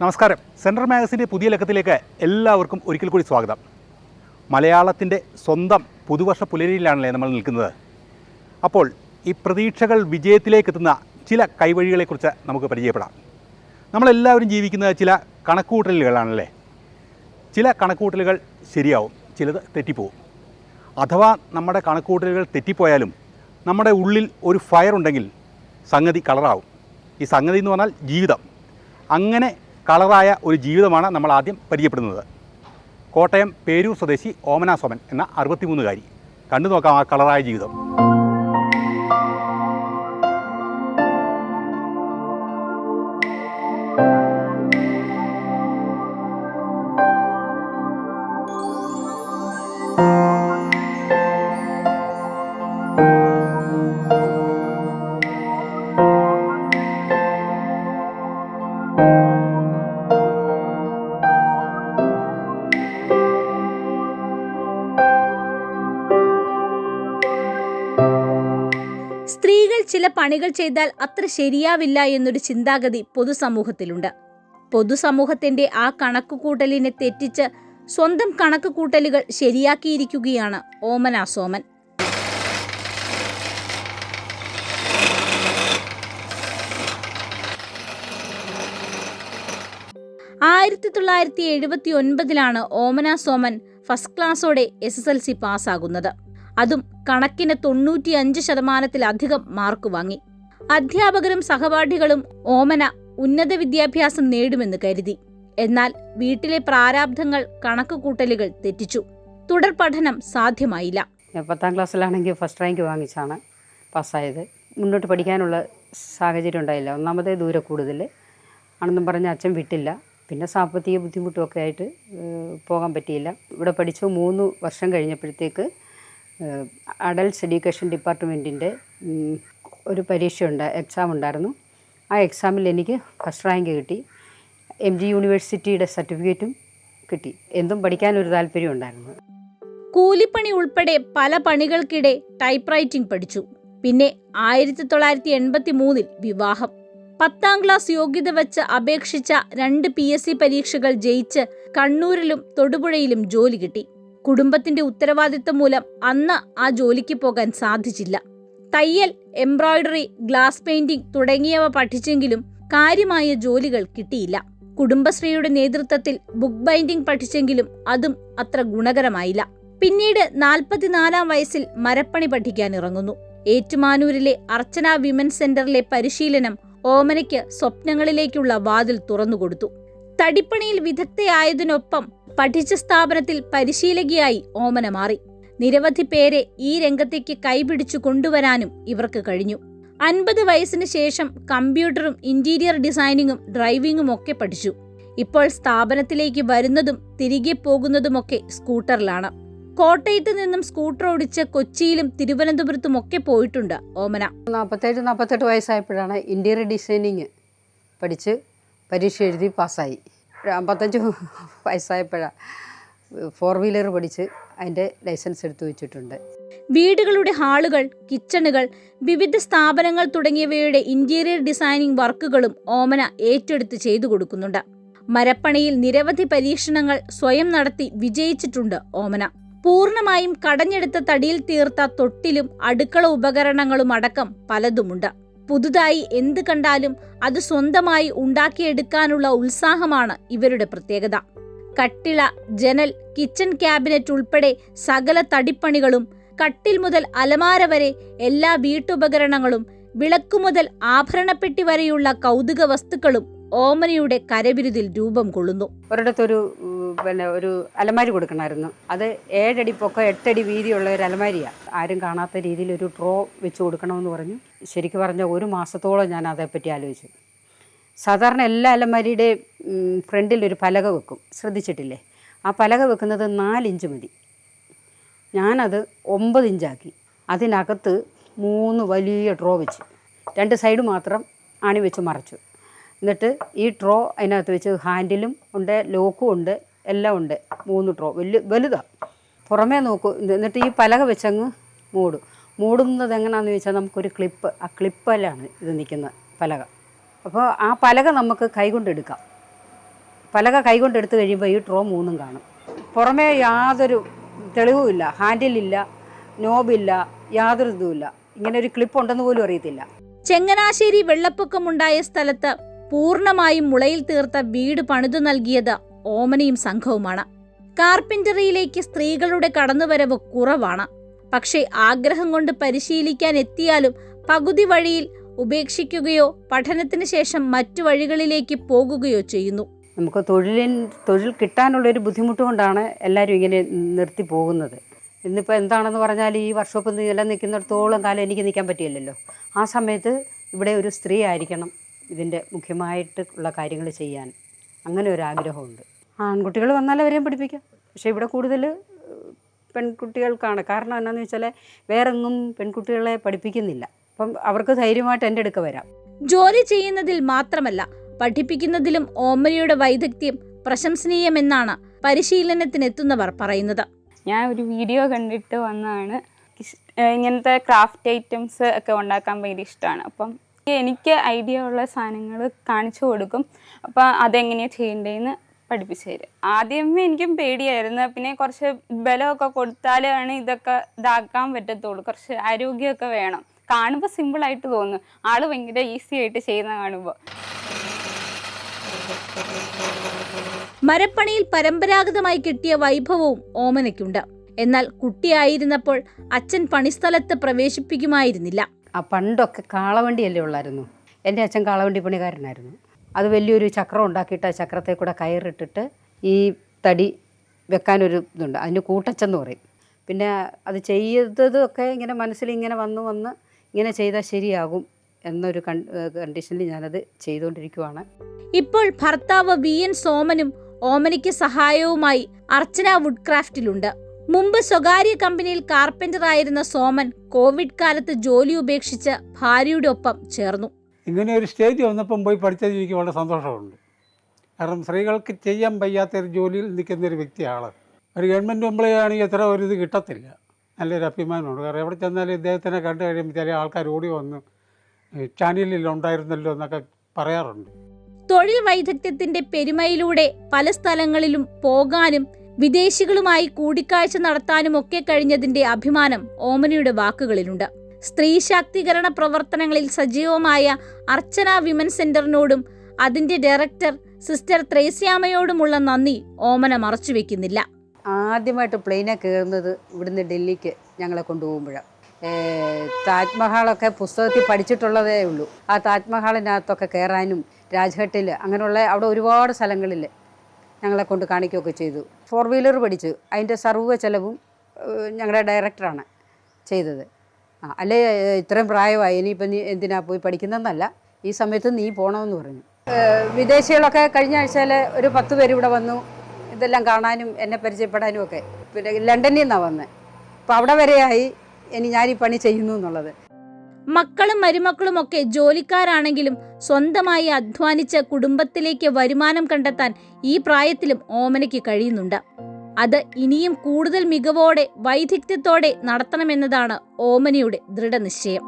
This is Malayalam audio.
നമസ്കാരം. സെൻട്രൽ മാഗസിൻ്റെ പുതിയ ലക്കത്തിലേക്ക് എല്ലാവർക്കും ഒരിക്കൽ കൂടി സ്വാഗതം. മലയാളത്തിൻ്റെ സ്വന്തം പുതുവർഷ പുലരിയിലാണല്ലേ നമ്മൾ നിൽക്കുന്നത്. അപ്പോൾ ഈ പ്രതീക്ഷകൾ വിജയത്തിലേക്കെത്തുന്ന ചില കൈവഴികളെക്കുറിച്ച് നമുക്ക് പരിചയപ്പെടാം. നമ്മളെല്ലാവരും ജീവിക്കുന്നത് ചില കണക്കുകൂട്ടലുകളാണല്ലേ. ചില കണക്കുകൂട്ടലുകൾ ശരിയാവും, ചിലത് തെറ്റിപ്പോവും. അഥവാ നമ്മുടെ കണക്കുകൂട്ടലുകൾ തെറ്റിപ്പോയാലും നമ്മുടെ ഉള്ളിൽ ഒരു ഫയർ ഉണ്ടെങ്കിൽ സംഗതി കളറാവും. ഈ സംഗതി എന്ന് പറഞ്ഞാൽ ജീവിതം. അങ്ങനെ കളറായ ഒരു ജീവിതമാണ് നമ്മൾ ആദ്യം പരിചയപ്പെടുന്നത്. കോട്ടയം പേരൂർ സ്വദേശി ഓമന സോമൻ എന്ന 63-കാരി. കണ്ടു നോക്കാം ആ കളറായ ജീവിതം. സ്ത്രീകൾ ചില പണികൾ ചെയ്താൽ അത്ര ശരിയാവില്ല എന്നൊരു ചിന്താഗതി പൊതുസമൂഹത്തിലുണ്ട്. പൊതുസമൂഹത്തിന്റെ ആ കണക്കുകൂട്ടലിനെ തെറ്റിച്ച് സ്വന്തം കണക്കുകൂട്ടലുകൾ ശരിയാക്കിയിരിക്കുകയാണ് ഓമന സോമൻ. ആയിരത്തി 1979 ഓമന സോമൻ ഫസ്റ്റ് ക്ലാസ്സോടെ SSLC പാസ്സാകുന്നത്. അതും കണക്കിന് 95% മാർക്ക് വാങ്ങി. അധ്യാപകരും സഹപാഠികളും ഓമന ഉന്നത വിദ്യാഭ്യാസം നേടുമെന്ന് കരുതി. എന്നാൽ വീട്ടിലെ പ്രാരാബ്ധങ്ങൾ കണക്കുകൂട്ടലുകൾ തെറ്റിച്ചു. തുടർ പഠനം സാധ്യമായില്ല. 10ാം ക്ലാസ്സിലാണെങ്കിൽ ഫസ്റ്റ് റാങ്ക് വാങ്ങിച്ചാണ് പാസ്സായത്. മുന്നോട്ട് പഠിക്കാനുള്ള സാഹചര്യം ഉണ്ടായില്ല. ഒന്നാമതേ ദൂരെ കൂടുതൽ ആണെന്നും പറഞ്ഞ് അച്ഛൻ വിട്ടില്ല. പിന്നെ സാമ്പത്തിക ബുദ്ധിമുട്ടുമൊക്കെ ആയിട്ട് പോകാൻ പറ്റിയില്ല. ഇവിടെ പഠിച്ചു 3 വർഷം കഴിഞ്ഞപ്പോഴത്തേക്ക് അഡൽട്ട്സ് എഡ്യൂക്കേഷൻ ഡിപ്പാർട്ട്മെൻറ്റിൻ്റെ ഒരു എക്സാം ഉണ്ടായിരുന്നു. ആ എക്സാമിൽ എനിക്ക് ഫസ്റ്റ് റാങ്ക് കിട്ടി. MG യൂണിവേഴ്സിറ്റിയുടെ സർട്ടിഫിക്കറ്റും കിട്ടി. എന്തും പഠിക്കാനൊരു താല്പര്യം ഉണ്ടായിരുന്നു. കൂലിപ്പണി ഉൾപ്പെടെ പല പണികൾക്കിടെ ടൈപ്പ് റൈറ്റിംഗ് പഠിച്ചു. പിന്നെ 1983 വിവാഹം. 10ാം ക്ലാസ് യോഗ്യത വെച്ച് അപേക്ഷിച്ച 2 PSC പരീക്ഷകൾ ജയിച്ച് കണ്ണൂരിലും തൊടുപുഴയിലും ജോലി കിട്ടി. കുടുംബത്തിന്റെ ഉത്തരവാദിത്തം മൂലം അന്ന് ആ ജോലിക്ക് പോകാൻ സാധിച്ചില്ല. തയ്യൽ, എംബ്രോയിഡറി, ഗ്ലാസ് പെയിന്റിംഗ് തുടങ്ങിയവ പഠിച്ചെങ്കിലും കാര്യമായ ജോലികൾ കിട്ടിയില്ല. കുടുംബശ്രീയുടെ നേതൃത്വത്തിൽ ബുക്ക് ബൈൻഡിംഗ് പഠിച്ചെങ്കിലും അതും അത്ര ഗുണകരമായില്ല. പിന്നീട് 44-ാം വയസ്സിൽ മരപ്പണി പഠിക്കാൻ ഇറങ്ങുന്നു. ഏറ്റുമാനൂരിലെ അർച്ചന വിമൻസ് സെന്ററിലെ പരിശീലനം ഓമനയ്ക്ക് സ്വപ്നങ്ങളിലേക്കുള്ള വാതിൽ തുറന്നുകൊടുത്തു. തടിപ്പണിയിൽ വിദഗ്ധയായതിനൊപ്പം പഠിച്ച സ്ഥാപനത്തിൽ പരിശീലകയായി ഓമന മാറി. നിരവധി പേരെ ഈ രംഗത്തേക്ക് കൈപിടിച്ചു കൊണ്ടുവരാനും ഇവർക്ക് കഴിഞ്ഞു. 50 വയസ്സിന് ശേഷം കമ്പ്യൂട്ടറും ഇന്റീരിയർ ഡിസൈനിങ്ങും ഡ്രൈവിംഗും ഒക്കെ പഠിച്ചു. ഇപ്പോൾ സ്ഥാപനത്തിലേക്ക് വരുന്നതും തിരികെ പോകുന്നതുമൊക്കെ സ്കൂട്ടറിലാണ്. കോട്ടയത്ത് നിന്നും സ്കൂട്ടർ ഓടിച്ച് കൊച്ചിയിലും തിരുവനന്തപുരത്തും ഒക്കെ പോയിട്ടുണ്ട് ഓമന. 47-48 വയസ്സായപ്പോഴാണ് ഇന്റീരിയർ ഡിസൈനിങ് പഠിച്ച് പരീക്ഷ എഴുതി പാസ്സായി. 55 വയസ്സായപ്പോഴാണ് 4 വീലർ പഠിച്ച് അതിൻ്റെ ലൈസൻസ് എടുത്തു വെച്ചിട്ടുണ്ട്. വീടുകളുടെ ഹാളുകൾ, കിച്ചണുകൾ, വിവിധ സ്ഥാപനങ്ങൾ തുടങ്ങിയവയുടെ ഇന്റീരിയർ ഡിസൈനിങ് വർക്കുകളും ഓമന ഏറ്റെടുത്ത് ചെയ്തു കൊടുക്കുന്നുണ്ട്. മരപ്പണിയിൽ നിരവധി പരീക്ഷണങ്ങൾ സ്വയം നടത്തി വിജയിച്ചിട്ടുണ്ട് ഓമന. പൂർണ്ണമായും കടഞ്ഞെടുത്ത തടിയിൽ തീർത്ത തൊട്ടിലും അടുക്കള ഉപകരണങ്ങളും അടക്കം പലതുമുണ്ട്. പുതുതായി എന്ത് കണ്ടാലും അത് സ്വന്തമായി ഉണ്ടാക്കിയെടുക്കാനുള്ള ഉത്സാഹമാണ് ഇവരുടെ പ്രത്യേകത. കട്ടിള, ജനൽ, കിച്ചൺ ക്യാബിനറ്റ് ഉൾപ്പെടെ സകല തടിപ്പണികളും, കട്ടിൽ മുതൽ അലമാര വരെ എല്ലാ വീട്ടുപകരണങ്ങളും, വിളക്കു മുതൽ ആഭരണപ്പെട്ടി വരെയുള്ള കൗതുക വസ്തുക്കളും ഓമനയുടെ കരവിരുതിൽ രൂപം കൊള്ളുന്നു. ഒരിടത്തൊരു ഒരു അലമാരി കൊടുക്കണമായിരുന്നു. അത് 7 അടി പൊക്കം 8 അടി വീതിയുള്ള ഒരു അലമാരിയാണ്. ആരും കാണാത്ത രീതിയിൽ ഒരു ഡ്രോ വെച്ച് കൊടുക്കണമെന്ന് പറഞ്ഞു. ശരിക്കും പറഞ്ഞാൽ 1 മാസത്തോളം ഞാൻ അതേപ്പറ്റി ആലോചിച്ചു. സാധാരണ എല്ലാ അലമാരിയുടെയും ഫ്രണ്ടിൽ ഒരു പലക വെക്കും, ശ്രദ്ധിച്ചിട്ടില്ലേ? ആ പലക വെക്കുന്നത് 4 ഇഞ്ച് മതി. ഞാനത് 9 ഇഞ്ചാക്കി. അതിനകത്ത് 3 വലിയ ഡ്രോ വെച്ച് 2 സൈഡ് മാത്രം ആണി വെച്ച് മറച്ചു. എന്നിട്ട് ഈ ഡ്രോ അതിനകത്ത് വെച്ച് ഹാൻഡിലും ഉണ്ട്, ലോക്കും ഉണ്ട്, എല്ലാം ഉണ്ട്. 3 ഡ്രോ വലുതാണ്. പുറമേ നോക്കൂ. എന്നിട്ട് ഈ പലക വെച്ചങ്ങ് മൂടുന്നത് എങ്ങനെയാണെന്ന് ചോദിച്ചാൽ നമുക്കൊരു ക്ലിപ്പ്, ആ ക്ലിപ്പിലാണ് ഇത് നിൽക്കുന്ന പലക. അപ്പോൾ ആ പലക നമുക്ക് കൈകൊണ്ടെടുക്കാം. പലക കൈകൊണ്ട് എടുത്തു കഴിയുമ്പോൾ ഈ ട്രോ 3 കാണും. പുറമേ യാതൊരു തെളിവുമില്ല, ഹാൻഡിലില്ല, നോബില്ല, യാതൊരു ഇതുമില്ല. ഇങ്ങനെ ഒരു ക്ലിപ്പ് ഉണ്ടെന്ന് പോലും അറിയത്തില്ല. ചെങ്ങനാശ്ശേരി വെള്ളപ്പൊക്കമുണ്ടായ സ്ഥലത്ത് പൂർണ്ണമായും മുളയിൽ തീർത്ത വീട് പണിതു നൽകിയത് ഓമനയും സംഘവുമാണ്. കാർപ്പന്ററിയിലേക്ക് സ്ത്രീകളുടെ കടന്നുവരവ് കുറവാണ്. പക്ഷേ ആഗ്രഹം കൊണ്ട് പരിശീലിക്കാൻ എത്തിയാലും പകുതി വഴിയിൽ ഉപേക്ഷിക്കുകയോ പഠനത്തിന് ശേഷം മറ്റു വഴികളിലേക്ക് പോകുകയോ ചെയ്യുന്നു. നമുക്ക് തൊഴിൽ കിട്ടാനുള്ളൊരു ബുദ്ധിമുട്ട് കൊണ്ടാണ് എല്ലാവരും ഇങ്ങനെ നിർത്തി പോകുന്നത്. ഇന്നിപ്പോൾ എന്താണെന്ന് പറഞ്ഞാൽ ഈ വർക്ക്ഷോപ്പ് നിലനിൽക്കുന്നിടത്തോളം കാലം എനിക്ക് നിൽക്കാൻ പറ്റിയില്ലല്ലോ. ആ സമയത്ത് ഇവിടെ ഒരു സ്ത്രീ ആയിരിക്കണം ഇതിൻ്റെ മുഖ്യമായിട്ടുള്ള കാര്യങ്ങൾ ചെയ്യാൻ. അങ്ങനെ ഒരു ആഗ്രഹമുണ്ട്. ആൺകുട്ടികൾ വന്നാൽ അവരെയും പഠിപ്പിക്കാം. പക്ഷേ ഇവിടെ കൂടുതൽ പെൺകുട്ടികൾക്കാണ്. കാരണം എന്താണെന്ന് വെച്ചാൽ വേറെങ്ങും പെൺകുട്ടികളെ പഠിപ്പിക്കുന്നില്ല. അപ്പം അവർക്ക് ധൈര്യമായിട്ട് എൻ്റെ അടുക്ക വരാം. ജോലി ചെയ്യുന്നതിൽ മാത്രമല്ല പഠിപ്പിക്കുന്നതിലും ഓമനയുടെ വൈദഗ്ധ്യം പ്രശംസനീയമെന്നാണ് പരിശീലനത്തിനെത്തുന്നവർ പറയുന്നത്. ഞാൻ ഒരു വീഡിയോ കണ്ടിട്ട് വന്നതാണ്. ഇങ്ങനത്തെ ക്രാഫ്റ്റ് ഐറ്റംസ് ഒക്കെ ഉണ്ടാക്കാൻ ഭയങ്കര ഇഷ്ടമാണ്. അപ്പം എനിക്ക് ഐഡിയ ഉള്ള സാധനങ്ങൾ കാണിച്ചു കൊടുക്കും. അപ്പം അതെങ്ങനെയാണ് ചെയ്യേണ്ടതെന്ന് പഠിപ്പിച്ചു തരും. ആദ്യമേ എനിക്കും പേടിയായിരുന്നു. പിന്നെ കുറച്ച് ബലമൊക്കെ കൊടുത്താലാണ് ഇതൊക്കെ ഇതാക്കാൻ പറ്റത്തുള്ളൂ. കുറച്ച് ആരോഗ്യമൊക്കെ വേണം. കാണുമ്പോൾ സിമ്പിളായിട്ട് തോന്നും. ആൾ ഭയങ്കര ഈസി ആയിട്ട് ചെയ്യുന്ന കാണുമ്പോൾ. മരപ്പണിയിൽ പരമ്പരാഗതമായി കിട്ടിയ വൈഭവവും ഓമനയ്ക്കുണ്ട്. എന്നാൽ കുട്ടിയായിരുന്നപ്പോൾ അച്ഛൻ പണിസ്ഥലത്ത് പ്രവേശിപ്പിക്കുമായിരുന്നില്ല. പണ്ടൊക്കെ കാളവണ്ടിയല്ലേ ഉള്ളായിരുന്നു. എൻ്റെ അച്ഛൻ കാളവണ്ടി പണിക്കാരനായിരുന്നു. അത് വലിയൊരു ചക്രം ഉണ്ടാക്കിയിട്ട് ആ ചക്രത്തെ കൂടെ കയറിട്ടിട്ട് ഈ തടി വെക്കാനൊരു ഇതുണ്ട്, അതിന് കൂട്ടച്ചെന്ന് പറയും. പിന്നെ അത് ചെയ്തതൊക്കെ ഇങ്ങനെ മനസ്സിൽ ഇങ്ങനെ വന്ന് ഇങ്ങനെ ചെയ്താൽ ശരിയാകും എന്നൊരു കണ്ടീഷനിൽ ഞാനത് ചെയ്തുകൊണ്ടിരിക്കുവാണ്. ഇപ്പോൾ ഭർത്താവ് VN സോമനും ഓമനയ്ക്ക് സഹായവുമായി അർച്ചന വുഡ് ക്രാഫ്റ്റിലുണ്ട്. മുമ്പ് സ്വകാര്യ കമ്പനിയിൽ കാർപ്പന്റർ ആയിരുന്ന സോമൻ കോവിഡ് കാലത്ത് ജോലി ഉപേക്ഷിച്ച് ഭാര്യയുടെ ഒപ്പം ചേർന്നു. ഇങ്ങനെ ഒരു സ്റ്റേജ് വന്നപ്പം പോയി പഠിച്ചത് എനിക്ക് വളരെ സന്തോഷമുണ്ട്. കാരണം സ്ത്രീകൾക്ക് ചെയ്യാൻ വയ്യാത്തൊരു ജോലിയിൽ നിൽക്കുന്നൊരു വ്യക്തിയാണ്. ഒരു ഗവൺമെൻറ് എംപ്ലോയി ആണെങ്കിൽ എത്ര ഒരു ഇത് കിട്ടത്തില്ല. നല്ലൊരു അഭിമാനമുണ്ട്. കാരണം എവിടെ ചെന്നാലും ഇദ്ദേഹത്തിനെ കണ്ടു കഴിയുമ്പോൾ ചില ആൾക്കാർ ഓടി വന്ന് ചാനലിൽ ഉണ്ടായിരുന്നല്ലോ എന്നൊക്കെ പറയാറുണ്ട്. തൊഴിൽ വൈദഗ്ധ്യത്തിന്റെ പെരുമയിലൂടെ പല സ്ഥലങ്ങളിലും പോകാനും വിദേശികളുമായി കൂടിക്കാഴ്ച നടത്താനും ഒക്കെ കഴിഞ്ഞതിന്റെ അഭിമാനം ഓമനയുടെ വാക്കുകളിലുണ്ട്. സ്ത്രീ ശാക്തീകരണ പ്രവർത്തനങ്ങളിൽ സജീവമായ അർച്ചന വിമൻ സെന്ററിനോടും അതിന്റെ ഡയറക്ടർ സിസ്റ്റർ ത്രേസ്യാമ്മയോടുമുള്ള നന്ദി ഓമന മറച്ചുവെക്കുന്നില്ല. ആദ്യമായിട്ട് പ്ലെയിനെ കയറുന്നത് ഇവിടുന്ന് ഡൽഹിക്ക് ഞങ്ങളെ കൊണ്ടുപോകുമ്പോഴാണ്. താജ്മഹാളൊക്കെ പുസ്തകത്തിൽ പഠിച്ചിട്ടുള്ളതേ ഉള്ളൂ. ആ താജ്മഹാളിനകത്തൊക്കെ കയറാനും രാജ്ഘട്ടിൽ അങ്ങനെയുള്ള അവിടെ ഒരുപാട് സ്ഥലങ്ങളിൽ ഞങ്ങളെ കൊണ്ട് കാണിക്കുകയൊക്കെ ചെയ്തു. 4 വീലർ പഠിച്ചു. അതിൻ്റെ സർവ്വ ചെലവും ഞങ്ങളുടെ ഡയറക്ടറാണ് ചെയ്തത്. അല്ലേ ഇത്രയും പ്രായമായി ഇനിയിപ്പം നീ എന്തിനാ പോയി പഠിക്കുന്നതെന്നല്ല, ഈ സമയത്ത് നീ പോകണമെന്ന് പറഞ്ഞു. വിദേശികളൊക്കെ കഴിഞ്ഞ ആഴ്ചയിൽ ഒരു 10 പേര് ഇവിടെ വന്നു ഇതെല്ലാം കാണാനും എന്നെ പരിചയപ്പെടാനും ഒക്കെ. പിന്നെ ലണ്ടനിൽ നിന്നാണ് വന്നത്. അപ്പോൾ അവിടെ വരെയായി ഇനി ഞാൻ ഈ പണി ചെയ്യുന്നു എന്നുള്ളത്. മക്കളും മരുമക്കളും ഒക്കെ ജോലിക്കാരാണെങ്കിലും സ്വന്തമായി അധ്വാനിച്ച് കുടുംബത്തിലേക്ക് വരുമാനം കണ്ടെത്താൻ ഈ പ്രായത്തിലും ഓമനയ്ക്ക് കഴിയുന്നുണ്ട്. അത് ഇനിയും കൂടുതൽ മികവോടെ വൈദഗ്ധ്യത്തോടെ നടത്തണമെന്നതാണ് ഓമനയുടെ ദൃഢനിശ്ചയം.